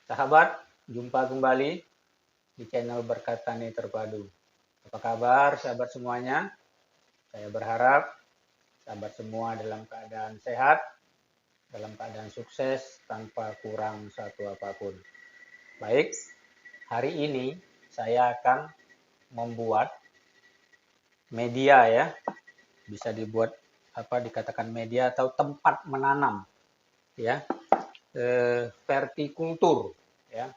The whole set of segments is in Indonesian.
Sahabat, jumpa kembali di channel Berkat Tani Terpadu. Apa kabar sahabat semuanya? Saya berharap sahabat semua dalam keadaan sehat, dalam keadaan sukses, tanpa kurang satu apapun. Baik, hari ini saya akan membuat media ya. Bisa dibuat dikatakan media atau tempat menanam ya. Vertikultur ya.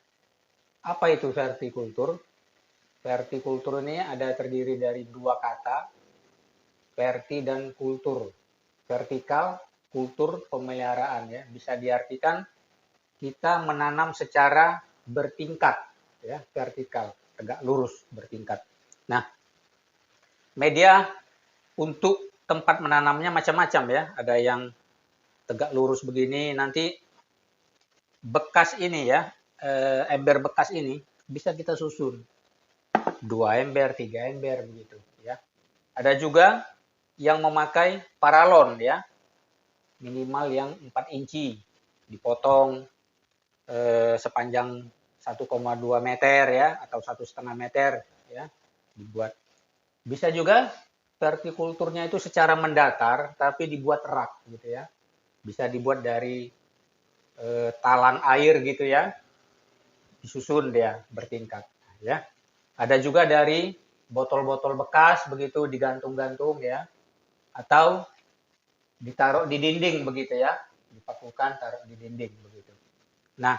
Apa itu vertikultur? Vertikultur ini terdiri dari dua kata, verti dan kultur. Vertikal, kultur, pemeliharaan ya. Bisa diartikan kita menanam secara bertingkat ya, vertikal, tegak lurus, bertingkat. Nah, media untuk tempat menanamnya macam-macam ya. Ada yang tegak lurus begini, nanti bekas ini ya, ember bekas ini bisa kita susun 2 ember, 3 ember begitu ya. Ada juga yang memakai paralon ya, minimal yang 4 inci, dipotong sepanjang 1,2 meter ya, atau 1,5 meter ya, dibuat. Bisa juga vertikulturnya itu secara mendatar tapi dibuat rak gitu ya. Bisa dibuat dari talang air gitu ya, disusun dia bertingkat ya. Ada juga dari botol-botol bekas begitu digantung-gantung ya, atau ditaruh di dinding begitu ya, dipakukan taruh di dinding begitu. Nah,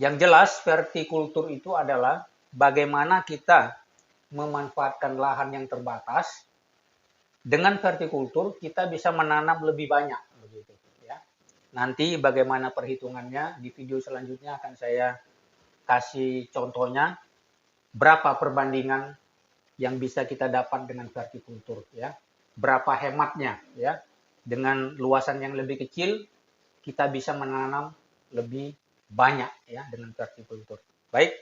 yang jelas vertikultur itu adalah bagaimana kita memanfaatkan lahan yang terbatas. Dengan vertikultur kita bisa menanam lebih banyak begitu ya. Nanti bagaimana perhitungannya di video selanjutnya akan saya kasih contohnya berapa perbandingan yang bisa kita dapat dengan vertikultur ya. Berapa hematnya ya. Dengan luasan yang lebih kecil kita bisa menanam lebih banyak ya dengan vertikultur. Baik.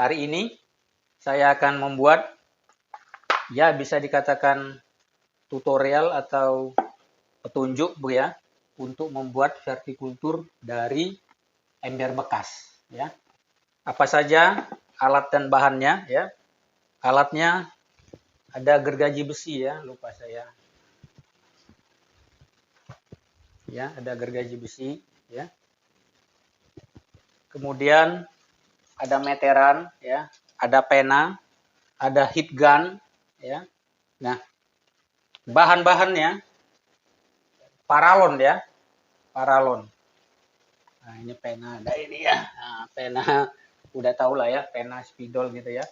Hari ini saya akan membuat ya bisa dikatakan tutorial atau petunjuk Bu ya, untuk membuat vertikultur dari ember bekas ya. Apa saja alat dan bahannya ya. Alatnya ada gergaji besi ya, lupa saya. Ya, ada gergaji besi ya. Kemudian ada meteran ya, ada pena, ada heat gun ya. Nah, bahan-bahannya paralon ya, paralon. Nah, ini pena, ada ini ya. Nah, pena udah tahu lah ya, pena spidol gitu ya.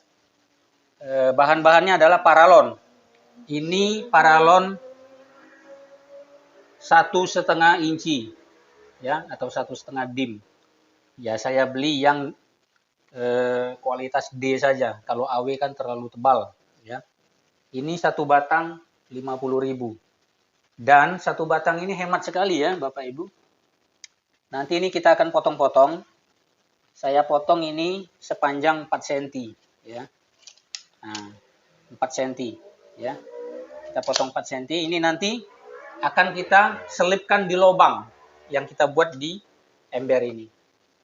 Bahan-bahannya adalah paralon. Ini paralon 1,5 inci ya, atau 1,5 dim. Ya saya beli yang kualitas D saja. Kalau AW kan terlalu tebal ya. Ini satu batang 50.000. Dan satu batang ini hemat sekali ya Bapak Ibu. Nanti ini kita akan potong-potong. Saya potong ini sepanjang 4 cm ya. Nah, 4 cm ya. Kita potong 4 cm. Ini nanti akan kita selipkan di lubang yang kita buat di ember ini.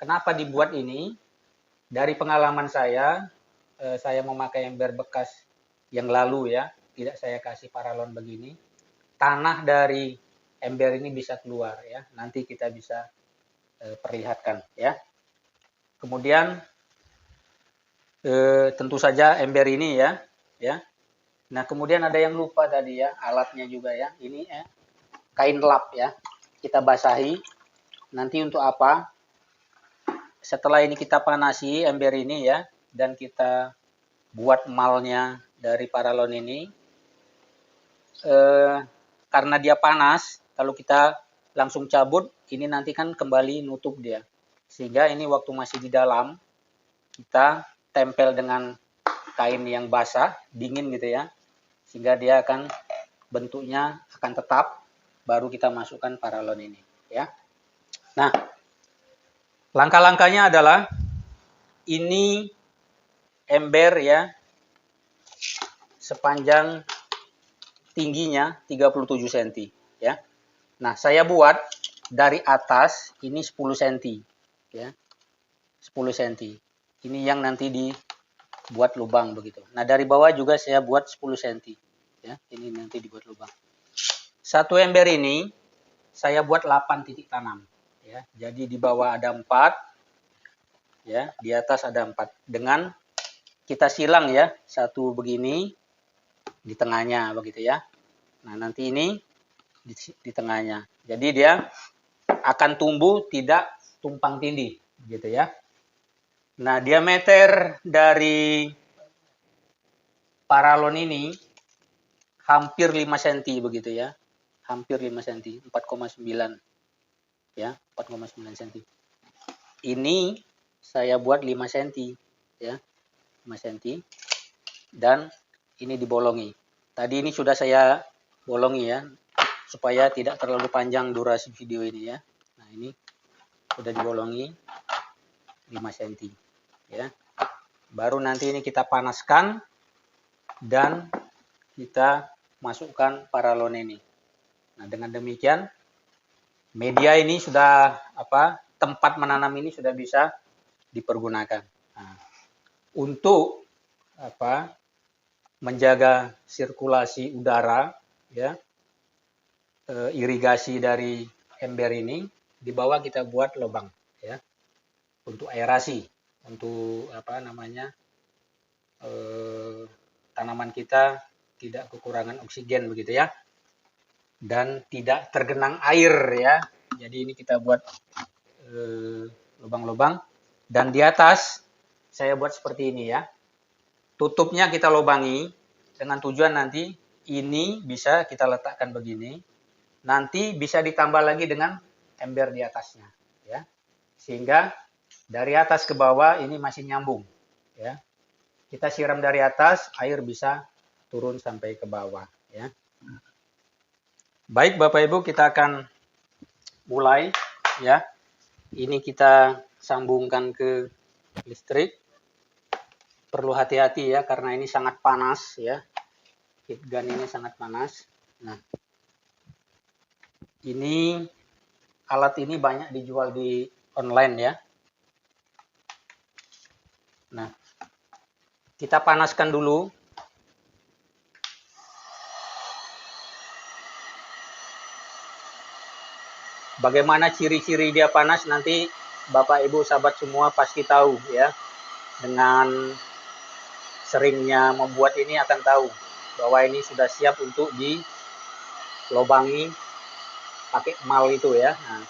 Kenapa dibuat ini? Dari pengalaman saya memakai ember bekas yang lalu ya, tidak saya kasih paralon begini. Tanah dari ember ini bisa keluar ya. Nanti kita bisa perlihatkan ya. Kemudian tentu saja ember ini ya. Nah, kemudian ada yang lupa tadi ya, alatnya juga ya. Ini ya, kain lap ya. Kita basahi. Nanti untuk apa? Setelah ini kita panasi ember ini ya, dan kita buat malnya dari paralon ini. Karena dia panas, kalau kita langsung cabut, ini nanti kan kembali nutup dia. Sehingga ini waktu masih di dalam, kita tempel dengan kain yang basah, dingin gitu ya. Sehingga dia akan bentuknya akan tetap, baru kita masukkan paralon ini ya. Nah, langkah-langkahnya adalah ini ember ya, sepanjang tingginya 37 cm ya. Nah, saya buat dari atas ini 10 cm ya. 10 cm. Ini yang nanti dibuat lubang begitu. Nah, dari bawah juga saya buat 10 cm. Ya, ini nanti dibuat lubang. Satu ember ini saya buat 8 titik tanam. Ya, jadi di bawah ada 4, ya, di atas ada 4. Dengan kita silang ya, satu begini di tengahnya begitu ya. Nah, nanti ini di tengahnya. Jadi dia akan tumbuh tidak tumpang tindih gitu ya. Nah, diameter dari paralon ini hampir 5 cm begitu ya. Hampir 5 cm, 4,9 ya, 4,9 cm. Ini saya buat 5 cm ya. 5 cm dan ini dibolongi. Tadi ini sudah saya bolongi ya supaya tidak terlalu panjang durasi video ini ya. Nah, ini sudah dibolongi 5 cm ya. Baru nanti ini kita panaskan dan kita masukkan paralon ini. Nah, dengan demikian media ini sudah tempat menanam ini sudah bisa dipergunakan. Nah, untuk menjaga sirkulasi udara ya, irigasi dari ember ini di bawah kita buat lubang ya untuk aerasi, untuk tanaman kita tidak kekurangan oksigen begitu ya, dan tidak tergenang air ya. Jadi ini kita buat lubang-lubang dan di atas saya buat seperti ini ya. Tutupnya kita lubangi dengan tujuan nanti ini bisa kita letakkan begini. Nanti bisa ditambah lagi dengan ember di atasnya ya. Sehingga dari atas ke bawah ini masih nyambung ya. Kita siram dari atas, air bisa turun sampai ke bawah ya. Baik Bapak Ibu, kita akan mulai ya. Ini kita sambungkan ke listrik. Perlu hati-hati ya karena ini sangat panas ya. Heat gun ini sangat panas. Nah, ini alat ini banyak dijual di online ya. Nah, kita panaskan dulu. Bagaimana ciri-ciri dia panas nanti Bapak Ibu sahabat semua pasti tahu ya. Dengan seringnya membuat ini akan tahu bahwa ini sudah siap untuk dilobangi pakai mal itu ya. Nah.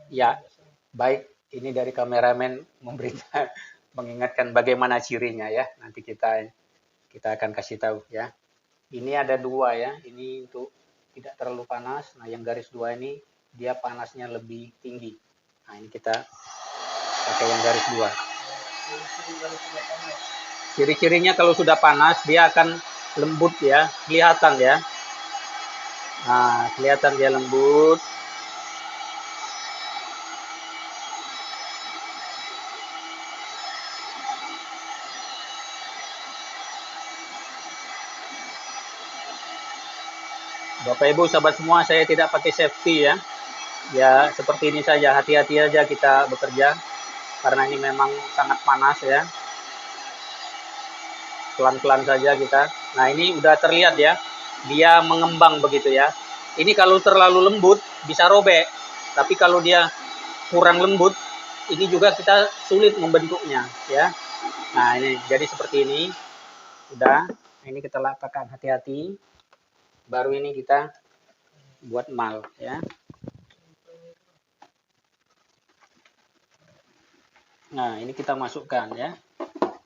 Ya, baik. Ini dari kameramen memberitahu, mengingatkan bagaimana cirinya ya. Nanti kita akan kasih tahu ya. Ini ada 2 ya. Ini untuk tidak terlalu panas. Nah, yang garis 2 ini dia panasnya lebih tinggi. Nah, ini kita pakai yang garis 2. Ciri-cirinya kalau sudah panas dia akan lembut ya, kelihatan ya. Nah, kelihatan dia lembut. Bapak Ibu sahabat semua, saya tidak pakai safety ya. Ya seperti ini saja, hati-hati aja kita bekerja karena ini memang sangat panas ya. Pelan-pelan saja kita. Nah, ini udah terlihat ya, dia mengembang begitu ya. Ini kalau terlalu lembut bisa robek, tapi kalau dia kurang lembut ini juga kita sulit membentuknya ya. Nah, ini jadi seperti ini. Udah, ini kita letakkan hati-hati. Baru ini kita buat mal ya. Nah, ini kita masukkan ya.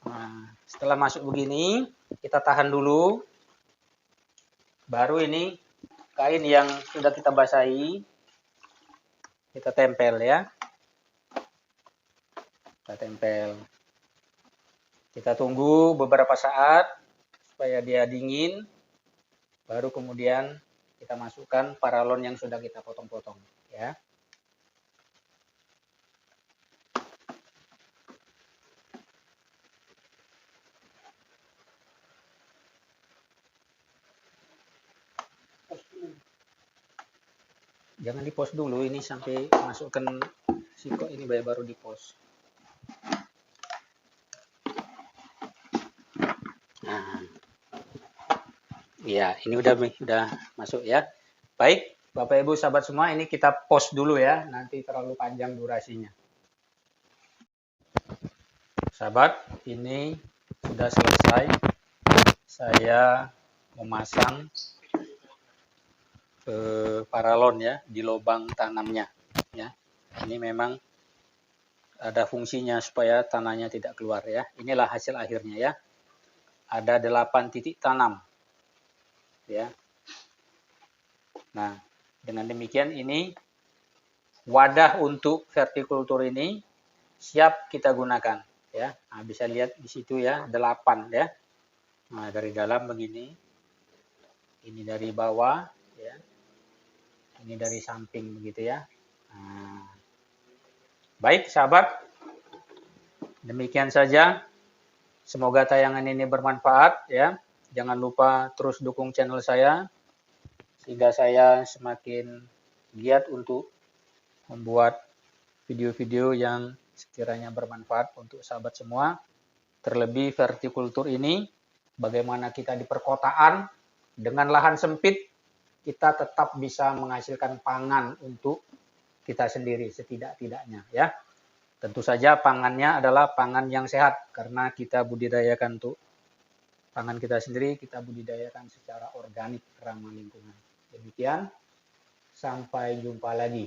Nah, setelah masuk begini, kita tahan dulu. Baru ini kain yang sudah kita basahi, kita tempel ya. Kita tempel. Kita tunggu beberapa saat supaya dia dingin. Baru kemudian kita masukkan paralon yang sudah kita potong-potong ya. Jangan di post dulu, ini sampai masukkan siko ini baru di post. Nah, ya ini udah masuk ya. Baik, Bapak Ibu sahabat semua, ini kita post dulu ya, nanti terlalu panjang durasinya. Sahabat, ini sudah selesai. Saya memasang paralon ya di lubang tanamnya ya. Ini memang ada fungsinya supaya tanahnya tidak keluar ya. Inilah hasil akhirnya ya. Ada 8 titik tanam ya. Nah, dengan demikian ini wadah untuk vertikultur ini siap kita gunakan ya. Nah, bisa lihat di situ ya, 8 ya. Nah, dari dalam begini. Ini dari bawah ya. Ini dari samping begitu ya. Nah, baik sahabat, demikian saja. Semoga tayangan ini bermanfaat ya. Jangan lupa terus dukung channel saya sehingga saya semakin giat untuk membuat video-video yang sekiranya bermanfaat untuk sahabat semua. Terlebih vertikultur ini, bagaimana kita di perkotaan dengan lahan sempit, kita tetap bisa menghasilkan pangan untuk kita sendiri setidak-tidaknya ya. Tentu saja pangannya adalah pangan yang sehat karena kita budidayakan untuk pangan kita sendiri, kita budidayakan secara organik ramah lingkungan. Demikian, sampai jumpa lagi.